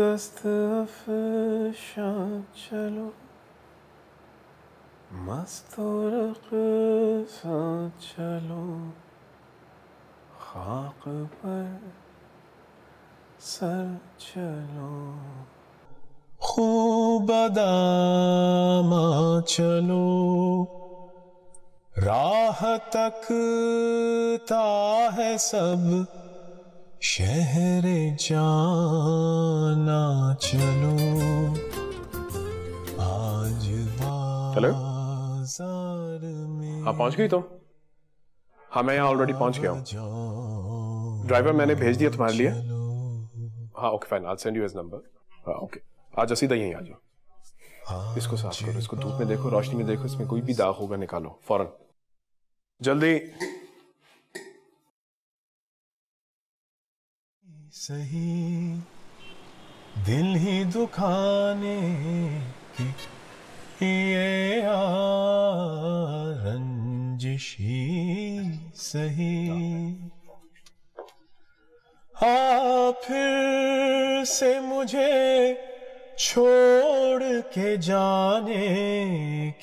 दस्त अफशां चलो मस्त और क़िसा चलो खाक पर सर चलो खूब अदामा चलो राह तकता है सब शहर जाना चलो आज बाज़ार में। हाँ पहुंच गई तुम? हाँ मैं यहाँ ऑलरेडी पहुंच गया हूँ। ड्राइवर मैंने भेज दिया तुम्हारे लिए। हाँ okay fine, I will send you his number. हाँ ओके, आज सीधा यहीं आ जाओ। इसको साफ करो, इसको धूप में देखो, रोशनी में देखो, इसमें कोई भी दाग होगा निकालो फौरन, जल्दी। सही दिल ही दुखाने की ये रंजिश ही सही। हाँ फिर से मुझे छोड़ के जाने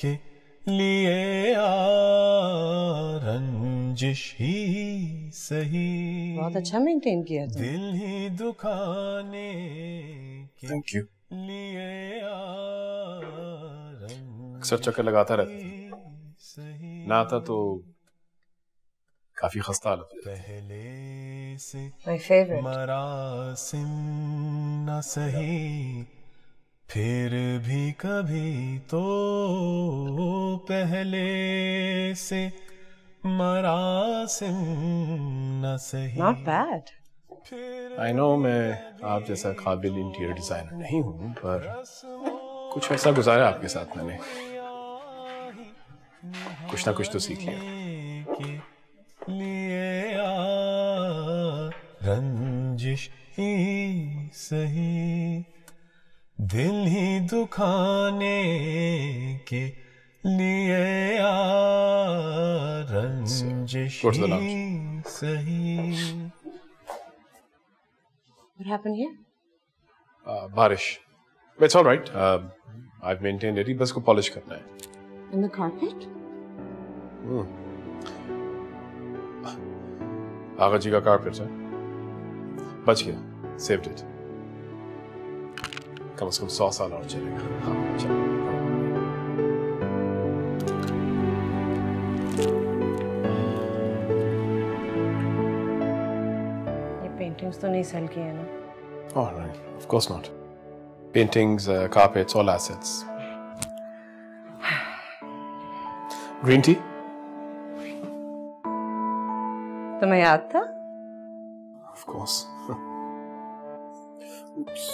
के लिए रंजिश ही सही। बहुत अच्छा मेंटेन किया तुम। दिल ही दुखाने थैंक यू लिए अक्सर चक्कर लगाता रहता, ना आता तो काफी खस्ता हालत है। पहले से My favorite. मरासिम न सही फिर भी कभी तो पहले से मरासिम न सही। Not bad. I know मैं आप जैसा काबिल इंटीरियर डिजाइनर नहीं हूँ, पर कुछ ऐसा गुजारा आपके साथ मैंने, कुछ ना कुछ तो सीख लिया। रंजिश ही सही दिल ही दुखाने के लिए रंजिश ही सही। What happened here? बारिश। It's all right. I've maintained it. बस को पॉलिश करना है। In the carpet? आगा जी का कारपेट है, बच गया, saved it. कम से कम 100 साल और चलेगा। हाँ चलो। ये पेंटिंग्स तो नहीं सेल किए ना? Oh right, of course not. Paintings, carpets, all assets. Green tea? तुम्हें याद था? Of course. Oops.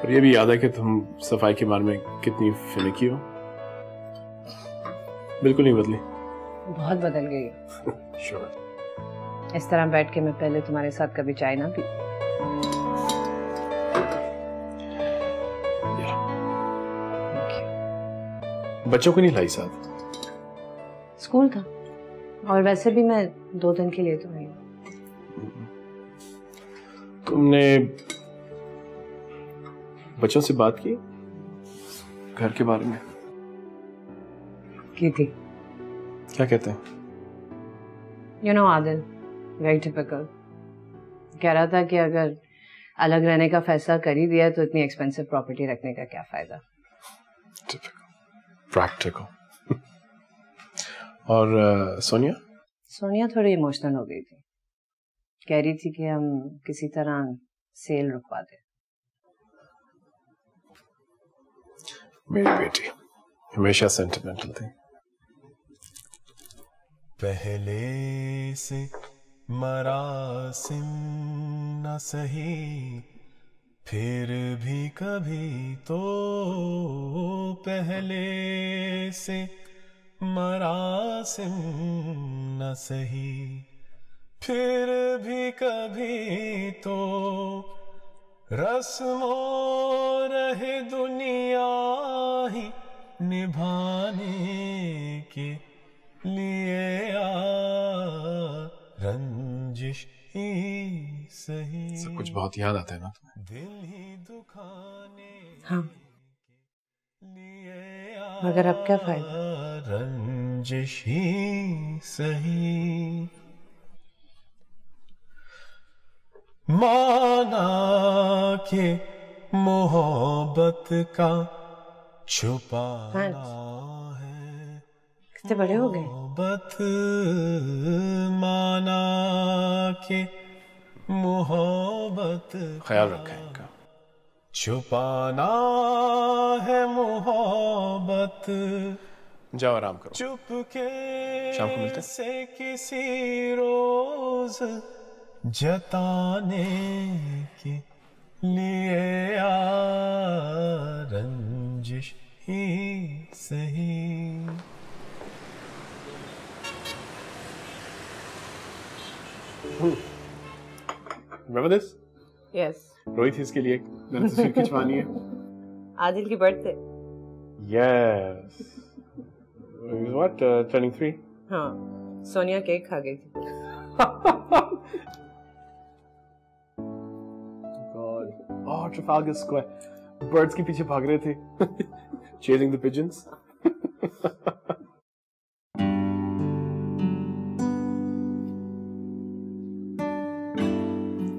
पर ये भी याद है कि तुम सफाई के बारे में कितनी फिनिकी हो। बिल्कुल नहीं बदली। बहुत बदल गई। Sure. इस तरह बैठ के मैं पहले तुम्हारे साथ कभी चाय ना पी। बच्चों को नहीं लाई साथ? स्कूल था, और वैसे भी मैं 2 दिन के लिए तो आई। तुमने बच्चों से बात की घर के बारे में? की थी। क्या कहते हैं? You know Adil, very typical। कह रहा था कि अगर अलग रहने का फैसला कर ही दिया तो इतनी एक्सपेंसिव प्रॉपर्टी रखने का क्या फायदा। प्रैक्टिकल। और सोनिया? सोनिया थोड़ी इमोशनल हो गई थी, कह रही थी कि हम किसी तरह सेल रुकवा दें। मेरी बेटी हमेशा सेंटिमेंटल थी। पहले से मरासिम न सही फिर भी कभी तो पहले से मरासिम न सही फिर भी कभी तो रस्मों रहे दुनिया ही निभाने के लिए रंजिश सब कुछ बहुत याद आता है ना तुम्हें? हाँ, मगर अब क्या फायदा? रंजिश ही सही माना के मोहब्बत का छुपाना है, कितने बड़े हो गए? मोहब्बत माना के मोहब्बत ख्याल रखा है इनका। छुपाना है, मोहब्बत जाओ आराम करो, चुपके शाम को मिलते हैं। से किसी रोज जताने के लिए आ रंजिश ही सही। Remember this? यस, रोहित इसके लिए मैंने तस्वीर खिंचवानी है। आदिल की बर्थडे। Yes. What? Turning 3? हाँ, सोनिया केक खा गई थी। God. Oh, Trafalgar Square. Birds के पीछे भाग रहे थे। Chasing the pigeons.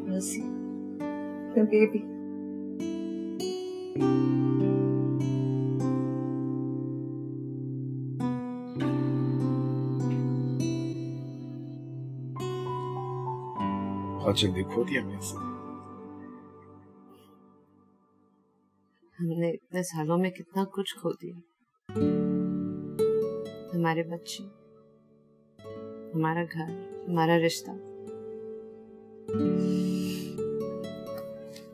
Mercy, the baby. बहुत जल्दी खो दिया मैंने इसे। हमने इतने सालों में कितना कुछ खो दिया। हमारे बच्चे, हमारा घर, हमारा रिश्ता।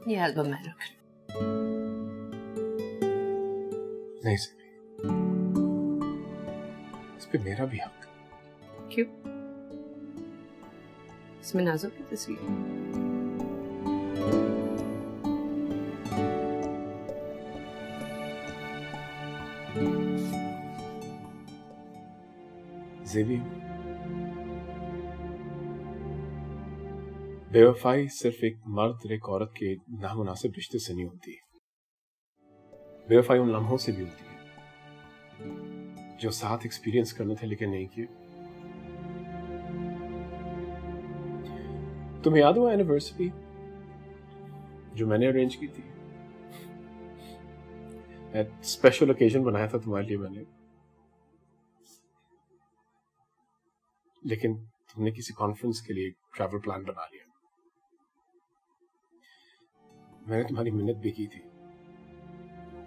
ये एल्बम मैं रख रही नहीं सही, इस पे मेरा भी हक। क्यों? इसमें नाजुक की तस्वीर है। ज़ेबी, बेवफाई सिर्फ एक मर्द और एक औरत के नामुनासिब रिश्ते से नहीं होती। बेवफाई उन लम्हों से भी होती है जो साथ एक्सपीरियंस करने थे लेकिन नहीं किए। तुम्हें याद हुआ एनिवर्सरी जो मैंने अरेंज की थी? स्पेशल ओकेजन बनाया था तुम्हारे लिए मैंने, लेकिन तुमने किसी कॉन्फ्रेंस के लिए ट्रैवल प्लान बना लिया। मैंने तुम्हारी मिन्नत भी की थी,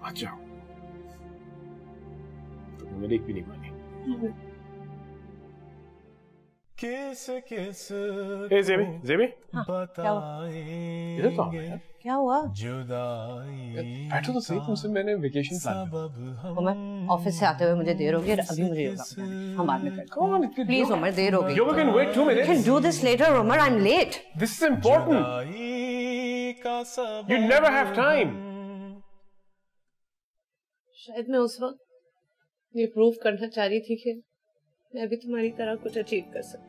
आ जाओ, तुमने मेरी एक भी नहीं मानी। किस किस ए ज़ेबी, ज़ेबी, क्या हुआ? इधर तो आओ यार। क्या हुआ? जुदाई बैठो तो सही, तुमसे मैंने वेकेशन प्लान उमर, ऑफिस से आते हुए मुझे देर हो गई और अभी मुझे योगा करना है। हम बाद में करते हैं। प्लीज उमर, देर हो गई। You can wait 2 minutes. You can do this later, Umar. I'm late. This is important. You never have time. शायद मैं उस वक्त ये प्रूव करना चाह रही थी कि मैं भी तुम्हारी तरह कुछ अचीव कर सकती।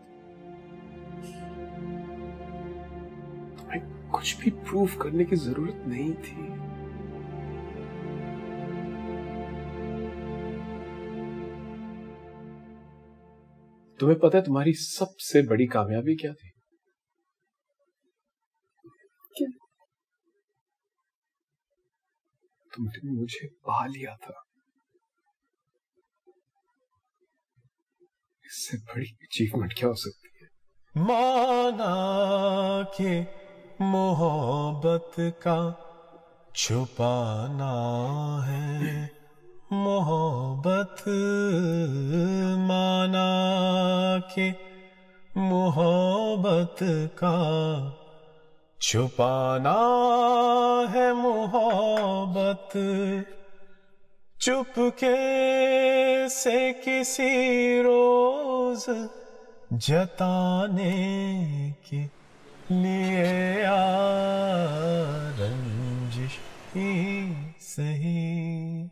तुम्हें कुछ भी प्रूव करने की जरूरत नहीं थी। तुम्हें पता है तुम्हारी सबसे बड़ी कामयाबी क्या थी? क्या? तुमने मुझे पा लिया था। इससे बड़ी अचीवमेंट क्या हो सकती है? माना के मोहब्बत का छुपाना है, मोहब्बत माना के मोहब्बत का छुपाना है, मोहब्बत चुपके से किसी रोज जताने के लिए आ रंजिश ही सही।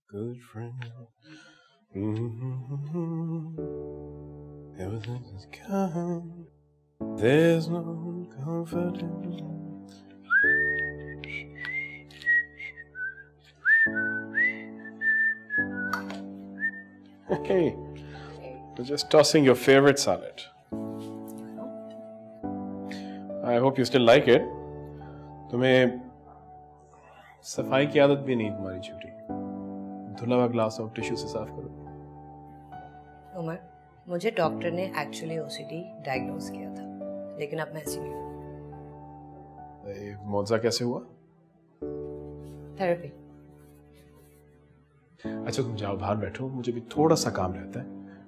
Good friend, Everything's gone. There's no comfort in. Hey, you're just tossing your favorite salad. I hope you still like it. तुम्हें सफाई की आदत भी नहीं तुम्हारी झूठी। धुला हुआ ग्लास और टिश्यू से साफ करो। उमर, मुझे डॉक्टर ने एक्चुअली ओसीडी डायग्नोज किया था, लेकिन अब मैं ऐसी नहीं हूँ। मौजा कैसे हुआ? थेरेपी। अच्छा तुम जाओ बाहर बैठो, मुझे भी थोड़ा सा काम रहता है।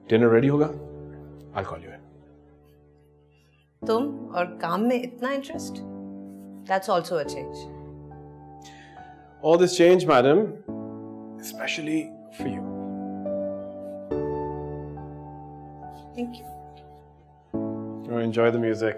डिनर रेडी होगा? I'll call you in. तुम और काम में इतना interest? That's also a change. All this change, madam, especially for you. Thank you. Enjoy the music.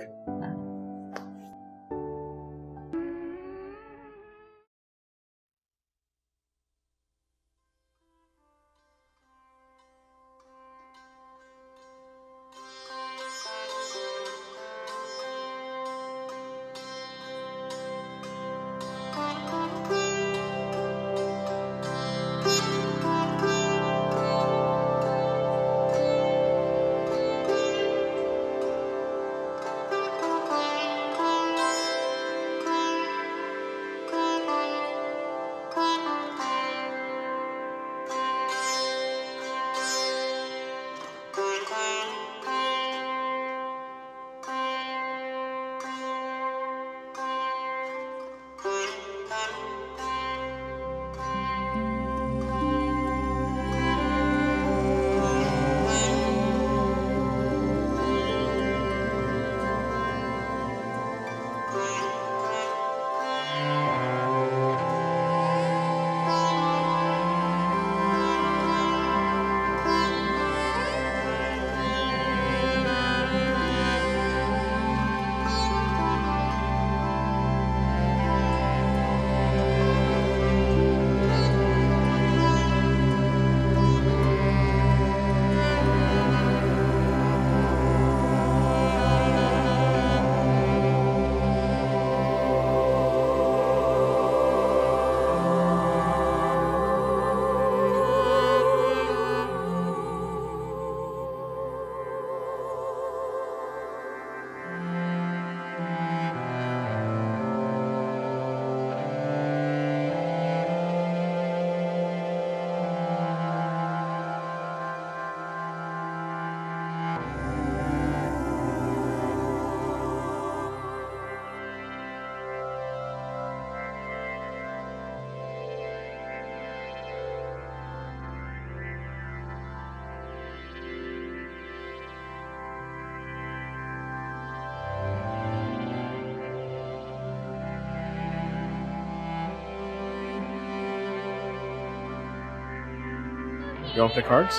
You want to play cards?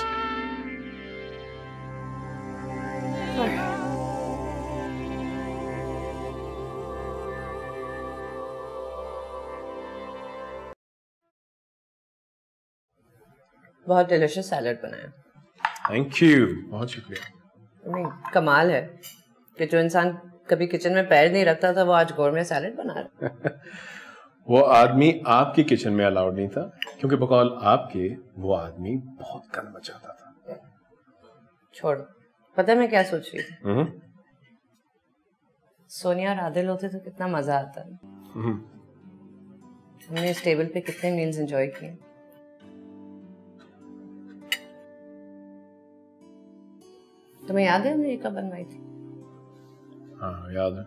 बहुत डिलिशियस सैलड बनाया। Thank you. बहुत शुक्रिया। नहीं, कमाल है कि जो इंसान कभी किचन में पैर नहीं रखता था वो आज गोरमेट सैलड बना रहा है। वो आदमी आपके किचन में अलाउड नहीं था क्योंकि बकौल आपके वो आदमी बहुत गंद मचाता था। छोड़, पता है मैं क्या सोच रही थी? सोनिया और आदिल होते तो कितना मजा आता। हमने इस टेबल पे कितने मील्स एंजॉय किए। तुम्हें याद है हमने ये कब बनवाई थी? हाँ याद है।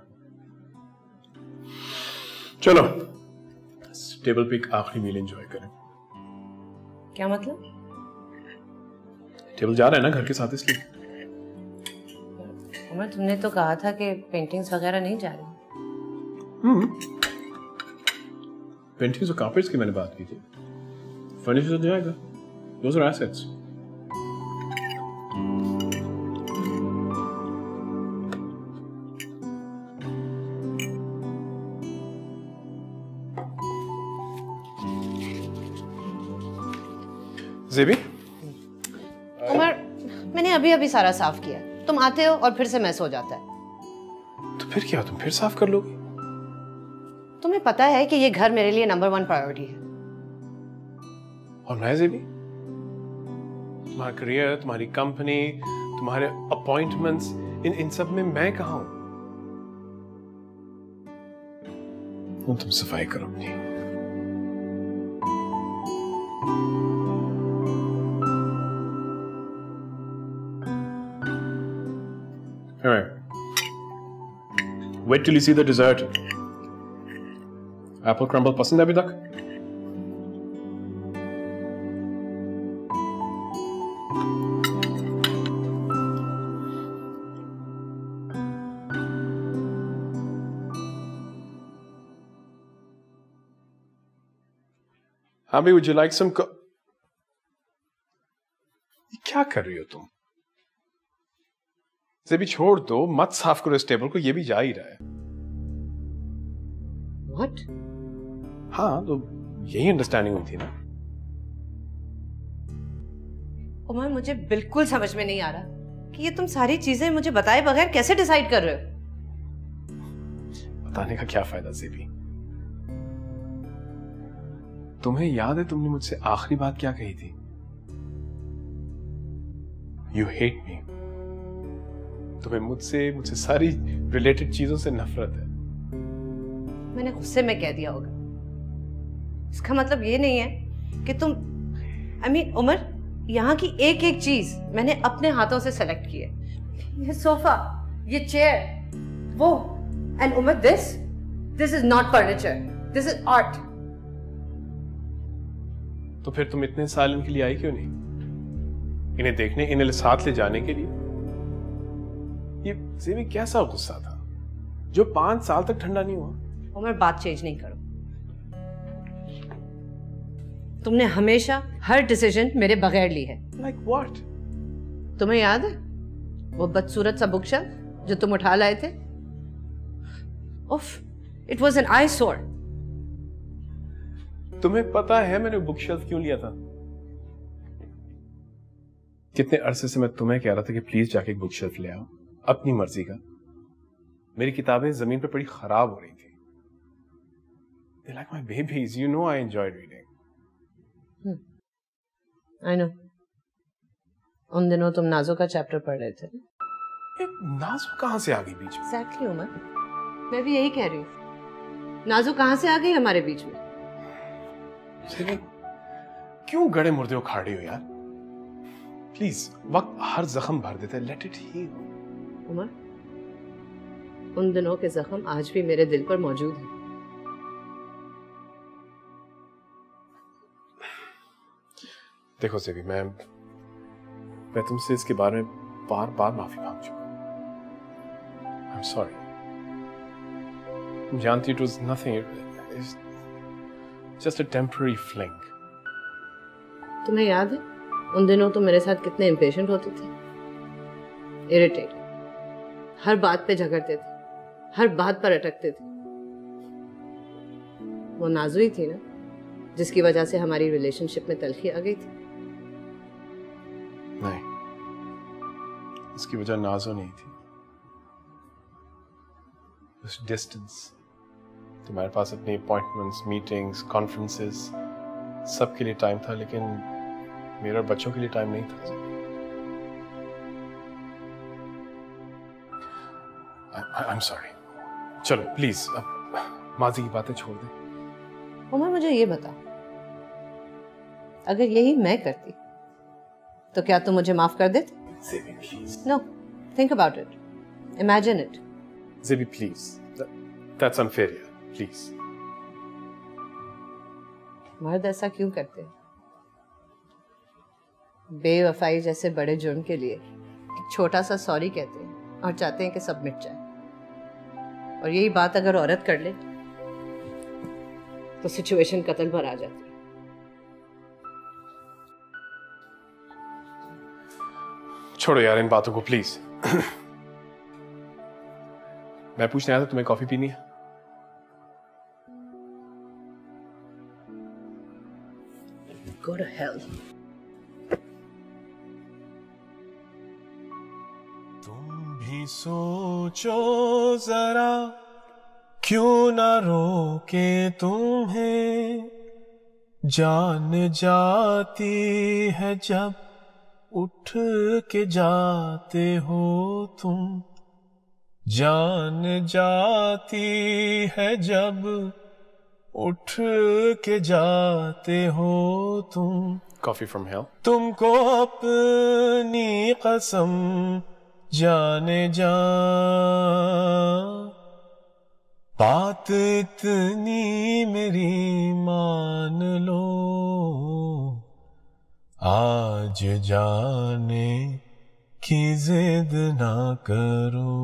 चलो टेबल पे एक आखिरी मील एंजॉय करें। क्या मतलब? टेबल जा रहा है ना घर के साथ, इसलिए। उमर, तुमने तो कहा था कि पेंटिंग्स वगैरह नहीं जा रही। पेंटिंग्स और कार्पेट्स की मैंने बात की थी। फर्नीचर तो जाएगा। Those are assets. ज़ेबी, अभी सारा साफ किया। तुम आते हो और फिर से मैस हो जाता है। तो फिर क्या, तुम फिर साफ कर लोगी? तुम्हें पता है कि ये घर मेरे लिए नंबर 1 प्रायोरिटी है। और मैं भी, तुम्हारा करियर, तुम्हारी कंपनी, तुम्हारे अपॉइंटमेंट्स, इन सब में मैं कहाँ हूं? तुम सफाई करो अपनी। Wait till you see the dessert. Apple crumble पसंद है अभी तक? Abby, would you like some क्या कर रही हो तुम? इसे भी छोड़ दो, मत साफ करो इस टेबल को, ये भी जा ही रहा है। What? हाँ, तो यही अंडरस्टैंडिंग हुई थी ना। उमर, मुझे बिल्कुल समझ में नहीं आ रहा कि ये तुम सारी चीजें मुझे बताए बगैर कैसे डिसाइड कर रहे हो। बताने का क्या फायदा सेबी? तुम्हें याद है तुमने मुझसे आखिरी बात क्या कही थी? You hate me. तुम्हें मुझसे सारी रिलेटेड चीजों से नफरत है। मैंने गुस्से में कह दिया होगा। इसका मतलब ये नहीं है कि तुम उमर, यहाँ की एक एक चीज मैंने अपने हाथों से सेलेक्ट की है। ये सोफा, ये चेयर, वो, and Umar this is not furniture, this is art. तो फिर तुम इतने साल इनके लिए आई क्यों नहीं? इन्हें देखने, इन्हें साथ ले जाने के लिए? ये ज़ेबी कैसा गुस्सा था जो 5 साल तक ठंडा नहीं हुआ? उमर, बात चेंज नहीं करो। तुमने हमेशा हर डिसीजन मेरे बगैर ली है। Like what? तुम्हें याद है वो बदसूरत सा बुकशेल्फ जो तुम उठा लाए थे? उफ, इट वॉज एन आईसोर। तुम्हें पता है मैंने बुकशेल्फ क्यों लिया था? कितने अरसे से मैं तुम्हें कह रहा था कि प्लीज जाके एक बुकशेल्फ ले आओ, अपनी मर्जी का। मेरी किताबें जमीन पर पड़ी खराब हो रही थी। They're like my babies, you know I enjoy reading. I know. उन दिनों तुम नाजो का चैप्टर पढ़ रहे थे। नाजो कहां से आ गई बीच में? Exactly, उमर, मैं भी यही कह रही हूँ। नाजो कहां से आ गई हमारे बीच में? क्यों गड़े मुर्दे उखाड़े हो यार? प्लीज, वक्त हर जख्म भर देता है, लेट इट हील। उमर, उन दिनों के जख्म आज भी मेरे दिल पर मौजूद हैं। देखो सेबी, मैं तुमसे इसके बारे में बार बार माफी मांग चुका। I am sorry. जानती, it was nothing, it's just a temporary fling. तुम्हें याद है उन दिनों तुम मेरे साथ कितने इम्पेशेंट होते थे, इरिटेटेड, हर बात पे झगड़ते थे, हर बात पर अटकते थे। वो नाजू ही थी ना जिसकी वजह से हमारी रिलेशनशिप में तलखी आ गई थी। नहीं, इसकी वजह नाजो नहीं थी, उस डिस्टेंस। तुम्हारे पास अपनी अपॉइंटमेंट्स, मीटिंग्स, कॉन्फ्रेंसेस, सब के लिए टाइम था, लेकिन मेरे और बच्चों के लिए टाइम नहीं था। आई एम सॉरी। चलो प्लीज, अब माजी की बातें छोड़ दे। उमर, मुझे ये बता, अगर यही मैं करती तो क्या तुम मुझे माफ कर देते? No, think about it, imagine it. Zebi please, that's unfair यार, प्लीज। मर्द ऐसा क्यों करते हैं? बेवफाई जैसे बड़े जुर्म के लिए एक छोटा सा सॉरी कहते हैं और चाहते हैं कि सब मिट जाए। और यही बात अगर औरत कर ले तो सिचुएशन कत्ल पर आ जाती है। छोड़ो यार इन बातों को प्लीज। मैं पूछने आया था, तुम्हें कॉफी पीनी है? Go to hell. सोचो जरा, क्यों ना रोके तुम्हें, जान जाती है जब उठ के जाते हो तुम, जान जाती है जब उठ के जाते हो तुम। Coffee from hell. तुमको अपनी कसम जाने जा, बात इतनी मेरी मान लो, आज जाने की जिद ना करो,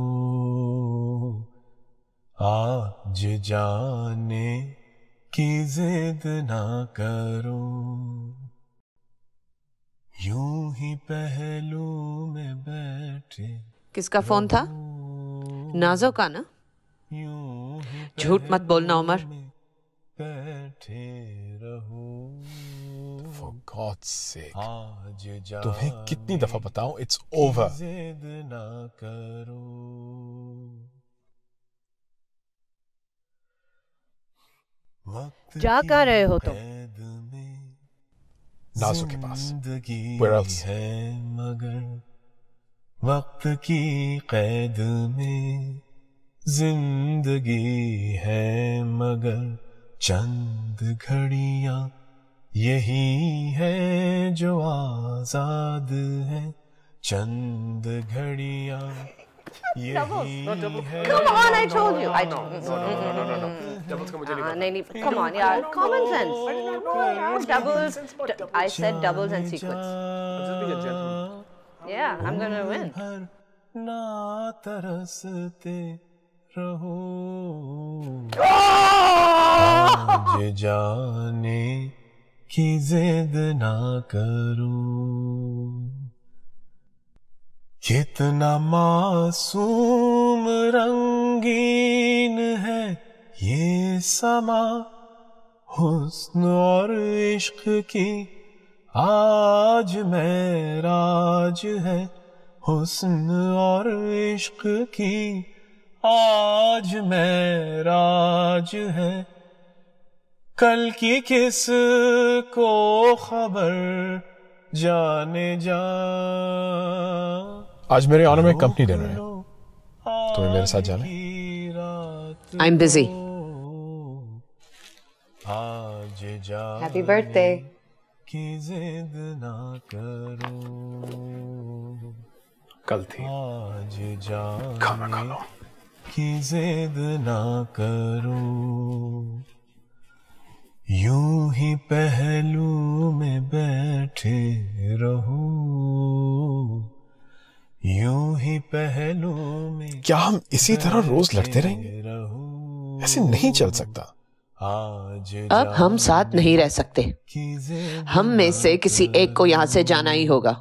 आज जाने की जिद ना करो, यूं ही पहलू में बैठे। किसका फोन था? नाजो का ना? झूठ मत बोलना उमर। बैठे रहो। For God's sake. आज तुम्हें कितनी दफा बताऊं, it's over. जिद ना करो। वक्त जा कहाँ रहे हो तुम? कैद में नाज़ो के पास। जिंदगी Where else? है मगर वक्त की कैद में जिंदगी है मगर चंद घड़ियां यही है जो आजाद है, चंद घड़ियां यही है। Come on, I told you. I told you. Doubles का मुझे नहीं नहीं नहीं, come on यार, common sense. Doubles. I said doubles and sequence. Yeah, I'm gonna win. ना तरसते रहो, आज जाने की जिद ना करो, कितना मासूम रंगीन है ये समा, हुस्न और इश्क की आज महराज है, हुस्न और इश्क की आज महराज है, कल की किस को खबर जाने जा। आज मेरे ऑनर में कंपनी डिनर है, तुम्हें मेरे साथ जाना है? I'm busy. आज जा Happy birthday. की जिद ना करो, कल थी, आज जा खाना खा लो। की जिद ना करो, यूं ही पहलू में बैठे रहो, यूं ही पहलू में। क्या हम इसी तरह रोज लड़ते रहेंगे? रहो, ऐसे नहीं चल सकता। आज अब हम साथ नहीं रह सकते। हम में से किसी एक को यहाँ से जाना ही होगा।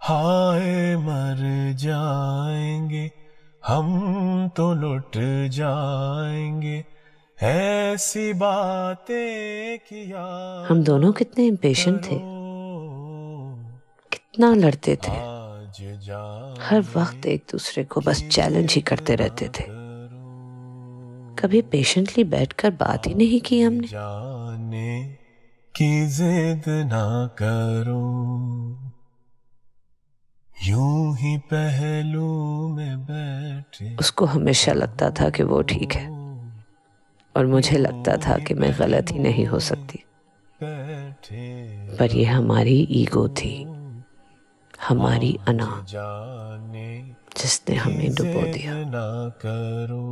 हाय मर जाएंगे हम तो लुट जाएंगे, ऐसी बातें किया। हम दोनों कितने इम्पेशेंट थे, कितना लड़ते थे, हर वक्त एक दूसरे को बस चैलेंज ही करते रहते थे। कभी पेशेंटली बैठकर बात ही नहीं की हमने। जाने की जिद ना करो, यूं ही पहलू में बैठे। उसको हमेशा लगता था कि वो ठीक है और मुझे लगता था कि मैं गलत ही नहीं हो सकती, पर ये हमारी ईगो थी, हमारी अना, जिसने हमें डुबो दिया। ना करो,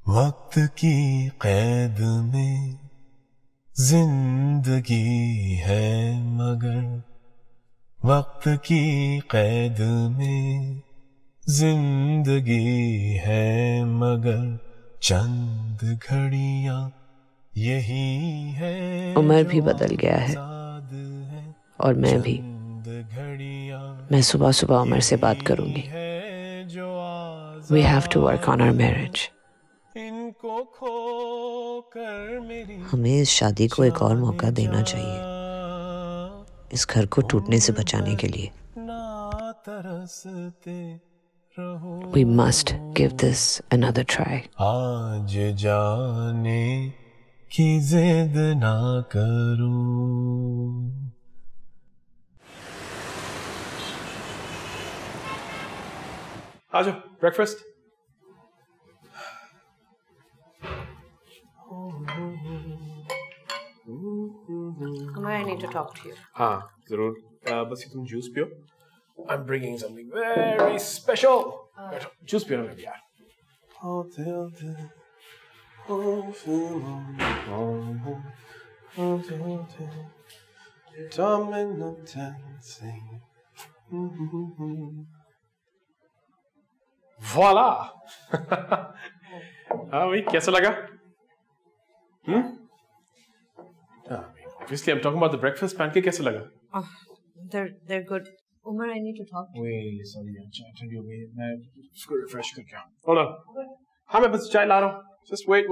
वक्त की कैद में जिंदगी है मगर वक्त की कैद में जिंदगी है मगर चंद घड़ियां यही है। उमर भी बदल गया है और मैं भी। मैं सुबह सुबह उमर से बात करूंगी। We have to work on our marriage. हमें इस शादी को एक और मौका देना चाहिए। इस घर को टूटने से बचाने के लिए। We must give this another try. आज जाने की जिद ना करूं। आ जाओ, breakfast. I need to talk to you. हाँ जरूर। बस ये तुम जूस पियो। I'm bringing something very special. Juice पियो ना मेरे यार। Voila! हाँ भाई कैसा लगा? Obviously, I'm talking about the breakfast pancake. कैसा लगा? They're good. Umar, I need to talk to you. Wait, sorry, चाय हो गई। मैं इसको refresh करके आऊँ। Hold on. हाँ मैं बस चाय ला रहा हूँ। Just wait.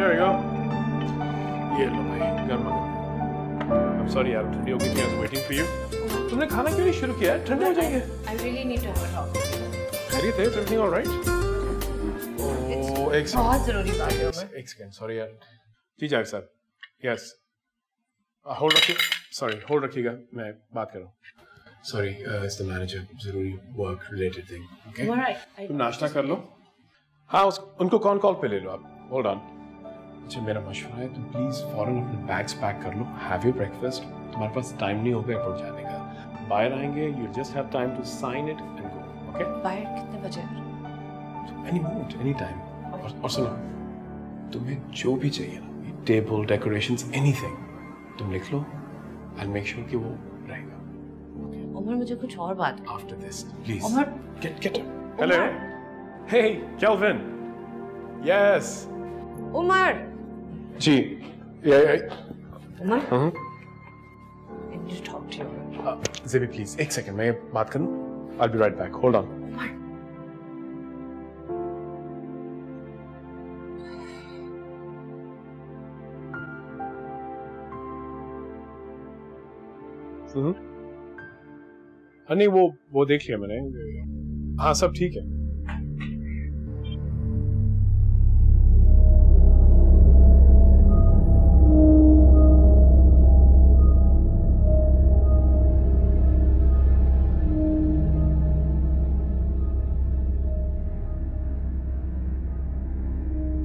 There we go. ये लो भाई गर्मा गर्म। I'm sorry यार ठंडी हो गई थी। I was waiting for you. तुमने खाना क्यों नहीं शुरू किया? ठंडे हो जाएंगे। I really need to have a talk. खैरियत है? Everything all right? Oh, एक सेकंड। बहुत जरूरी बात है उमर। एक सेकंड, sorry यार। जी जावेद साहब। Yes. होल्ड रखिए। Sorry, होल्ड रखिएगा। मैं बात कर रहा हूँ। Sorry, it's the manager. जरूरी work related thing. Okay. Umar, तुम नाश्ता कर लो। हाँ उनको कॉल पे ले लो आप। Hold on. अच्छा मेरा मशवरा है तुम प्लीज फौरन अपने बैग्स पैक कर लो। Have your breakfast. तुम्हारे पास टाइम नहीं होगा एयरपोर्ट जाने का। बाहर आएंगे you just have time to sign it and go. Okay बाहर कितने बजे? Any moment any time. और सुनो तुम्हें जो भी चाहिए ना टेबल डेकोरेशंस एनीथिंग तुम लिख लो। आई मेक श्योर कि वो रहेगा। उमर मुझे कुछ और बात है। After this please Umar get hello hey Kelvin yes Umar ji Umar I need to talk to you. Zebi please एक सेकंड मैं बात करूं। I'll be right back. Hold on. नहीं वो देख लिया मैंने। हाँ सब ठीक है।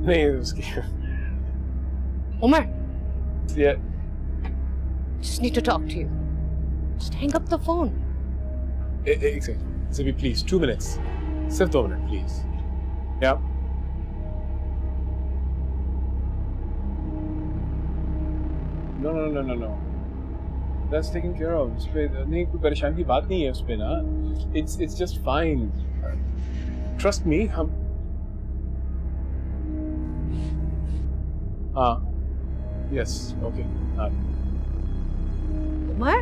नहीं उसकी Umar, yeah. just need to talk to you. Just hang up the phone. एक सेकंड ज़ेबी प्लीज 2 minutes सिर्फ 2 minute please. Yeah. No. That's taken care of. उस पे नहीं कोई परेशानी की बात नहीं है उस पे ना। It's just fine. Trust me हम हाँ yes okay हाँ Umar?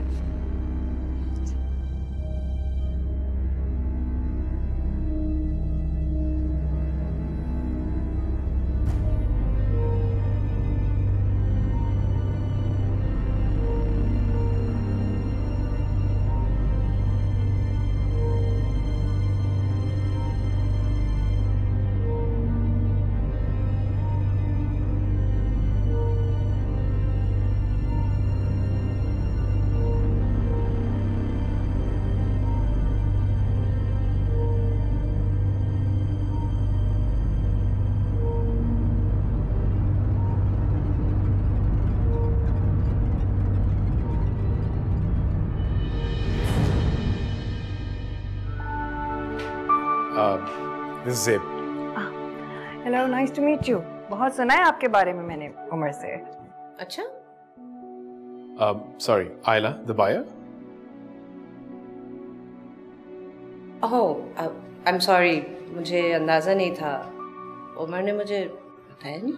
This is Zeb. Hello nice to meet you. बहुत सुना है आपके बारे में मैंने उमर से। अच्छा Sorry, Ayla, the buyer? Oh, I am sorry, मुझे अंदाजा नहीं था। उमर ने मुझे बताया नहीं।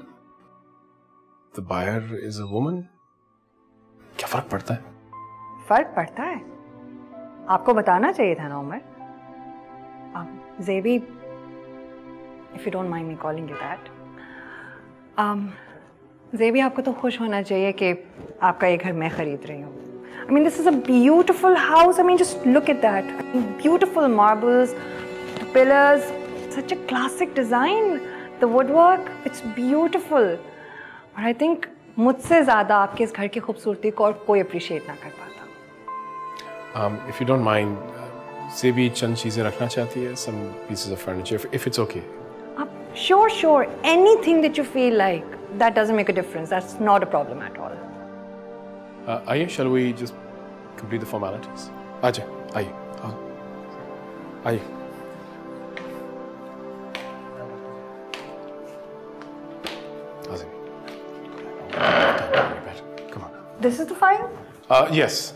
The buyer is a woman? क्या फर्क पड़ता है? फर्क पड़ता है? आपको बताना चाहिए था ना उमर। ज़ेबी, if you don't mind me calling you that, ज़ेबी, आपको तो खुश होना चाहिए कि आपका ये घर मैं खरीद रही हूँ। I mean, this is a beautiful house. I mean, just look at that. I mean, beautiful marbles, the pillars, such a classic design. The woodwork, it's beautiful. और I think मुझसे ज़्यादा आपके इस घर की खूबसूरती को और कोई appreciate ना कर पाता। If you don't mind, से भी चंद चीजें रखना चाहती है, some pieces of furniture, if it's okay. Sure. Anything that you feel like, that doesn't make a difference. That's not a problem at all. आइए, shall we just complete the formalities? आइए, आइए, आइए। Come on. This is the file? Yes.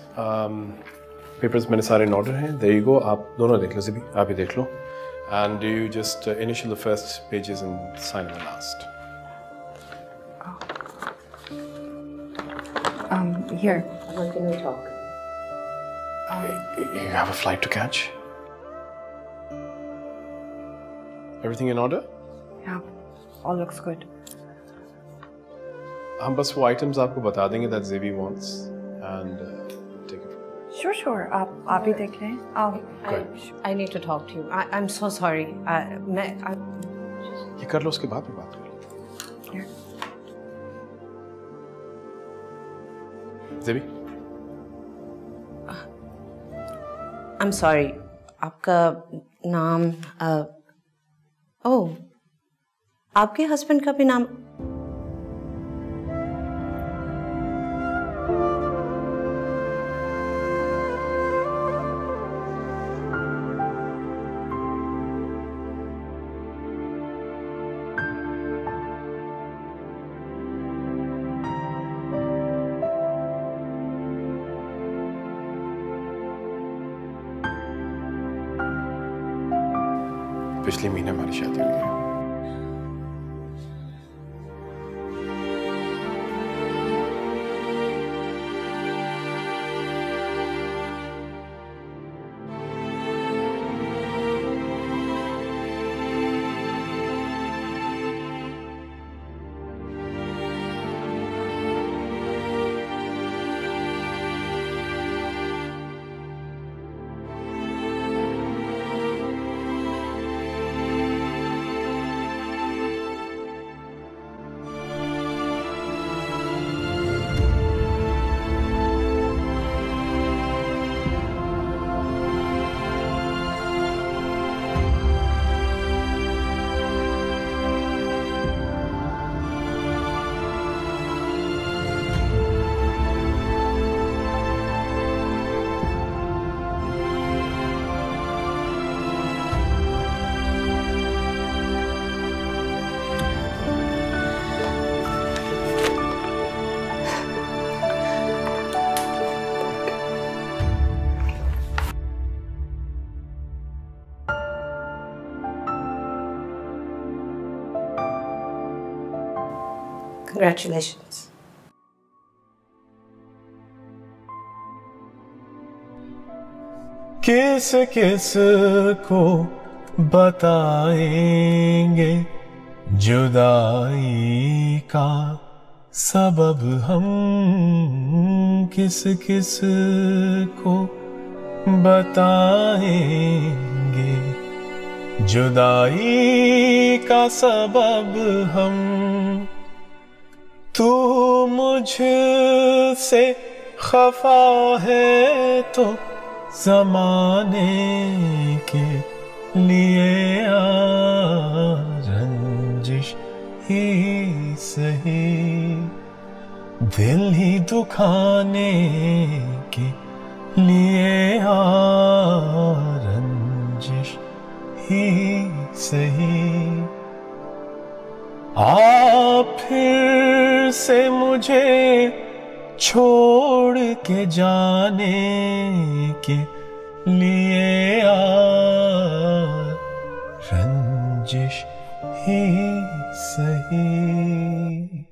Papers मैंने सारे in order हैं. There you go. आप दोनों देख लो ज़िबी, आप भी देख लो. And do you just initial the first pages and sign on the last? Here. When can we talk? You have a flight to catch? Everything in order? Yeah, all looks good. हम बस वो items आपको बता देंगे that Zebi wants and take it. Sure. आप ही देख लें. I need to talk to you. I'm so sorry. ये कर लो, उसके बाद में बात कर लो. Here. Zebi? I'm sorry. आपका नाम ओह, आपके हस्बैंड का भी नाम पिछले महीने हमारी शादी हुई है. Congratulations. किस किस को बताएंगे जुदाई का सबब हम, किस किस को बताएंगे जुदाई का सबब हम. तू मुझसे खफा है तो ज़माने के लिए रंजिश ही सही, दिल ही दुखाने के लिए रंजिश ही सही. आप फिर से मुझे छोड़ के जाने के लिए साजिश ही सही।